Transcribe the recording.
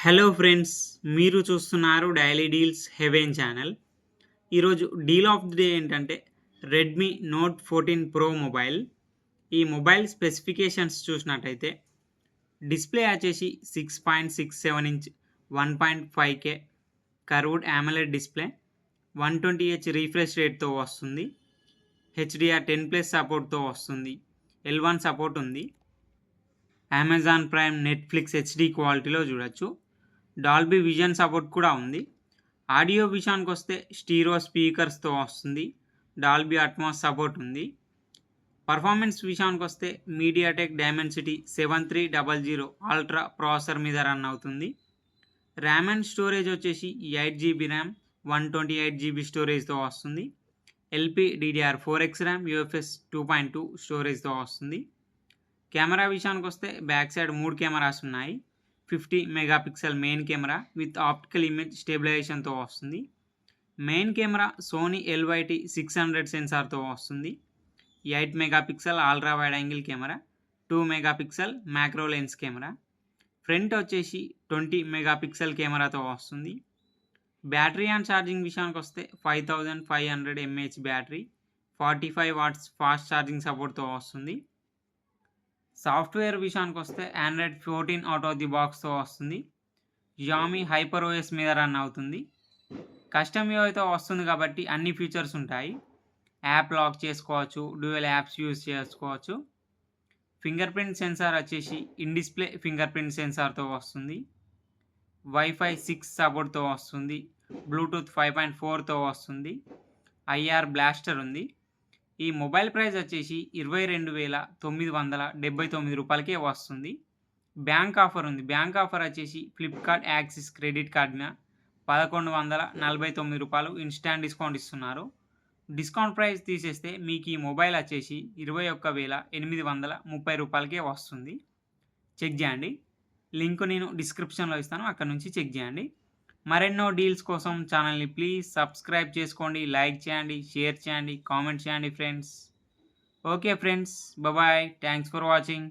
Hello friends, మీరు చూస్తున్నారు daily deals heaven channel. ఈరోజు డీల్ ఆఫ్ ది డే ఏంటంటే రెడ్మీ నోట్ 14 ప్రో మొబైల్. ఈ మొబైల్ స్పెసిఫికేషన్స్ చూసినట్టయితే డిస్ప్లే వచ్చేసి 6.67 inch 1.5K curved AMOLED display, 120Hz refresh రేట్తో వస్తుంది. HDR10+ సపోర్ట్తో వస్తుంది. L1 సపోర్ట్ ఉంది. అమెజాన్ ప్రైమ్, నెట్ఫ్లిక్స్ హెచ్డి క్వాలిటీలో చూడొచ్చు. డాల్బీ విజన్ సపోర్ట్ కూడా ఉంది. ఆడియో విషయానికి వస్తే స్టీరియో స్పీకర్స్తో వస్తుంది. డాల్బీ అట్మాస్ సపోర్ట్ ఉంది. పర్ఫార్మెన్స్ విషయానికి వస్తే మీడియాటెక్ డైమెన్సిటీ 7300 అల్ట్రా ప్రాసెసర్ మీద రన్ అవుతుంది. ర్యామ్ అండ్ స్టోరేజ్ వచ్చేసి 8GB ర్యామ్, 128GB స్టోరేజ్తో వస్తుంది. LPDDR4X ర్యామ్, UFS 2.2 స్టోరేజ్తో వస్తుంది. కెమెరా విషయానికి వస్తే బ్యాక్ సైడ్ 3 కెమెరాస్ ఉన్నాయి. 50 megapixel main camera with optical image స్టెబిలైజేషన్తో వస్తుంది. మెయిన్ కెమెరా సోనీ LYT 600 సెన్సార్తో వస్తుంది. 8 megapixel ultra wide angle camera, 2 megapixel macro lens camera. Front వచ్చేసి 20 మెగాపిక్సెల్ కెమెరాతో వస్తుంది. బ్యాటరీ అండ్ ఛార్జింగ్ విషయానికి వస్తే 5500 mAh battery, 45 watts fast charging సపోర్ట్తో వస్తుంది. సాఫ్ట్వేర్ విషయానికి వస్తే ఆండ్రాయిడ్ 14 అవుట్ ఆఫ్ ది బాక్స్తో వస్తుంది. Xiaomi HyperOS మీద రన్ అవుతుంది. కస్టమ్ యూఐతో వస్తుంది కాబట్టి అన్ని ఫీచర్స్ ఉంటాయి. యాప్ లాక్ చేసుకోవచ్చు, డ్యూయల్ యాప్స్ యూజ్ చేసుకోవచ్చు. ఫింగర్ ప్రింట్ సెన్సార్ వచ్చేసి ఇన్ డిస్ప్లే ఫింగర్ ప్రింట్ సెన్సార్తో వస్తుంది. వైఫై 6 సపోర్ట్తో వస్తుంది. బ్లూటూత్ 5.4తో వస్తుంది. IR బ్లాస్టర్ ఉంది. ఈ మొబైల్ ప్రైస్ వచ్చేసి 22,979 రూపాయలకే వస్తుంది. బ్యాంక్ ఆఫర్ ఉంది. బ్యాంక్ ఆఫర్ వచ్చేసి ఫ్లిప్కార్ట్ యాక్సిస్ క్రెడిట్ కార్డ్ మీద 1149 రూపాయలు ఇన్స్టాంట్ డిస్కౌంట్ ఇస్తున్నారు. డిస్కౌంట్ ప్రైస్ తీసేస్తే మీకు ఈ మొబైల్ వచ్చేసి 21,830 రూపాయలకే వస్తుంది. చెక్ చేయండి. లింక్ నేను డిస్క్రిప్షన్లో ఇస్తాను, అక్కడ నుంచి చెక్ చేయండి. మరెన్నో డీల్స్ కోసం ఛానల్ని ప్లీజ్ సబ్స్క్రైబ్ చేసుకోండి, లైక్ చేయండి, షేర్ చేయండి, కామెంట్ చేయండి friends. Okay friends, bye. Thanks for watching.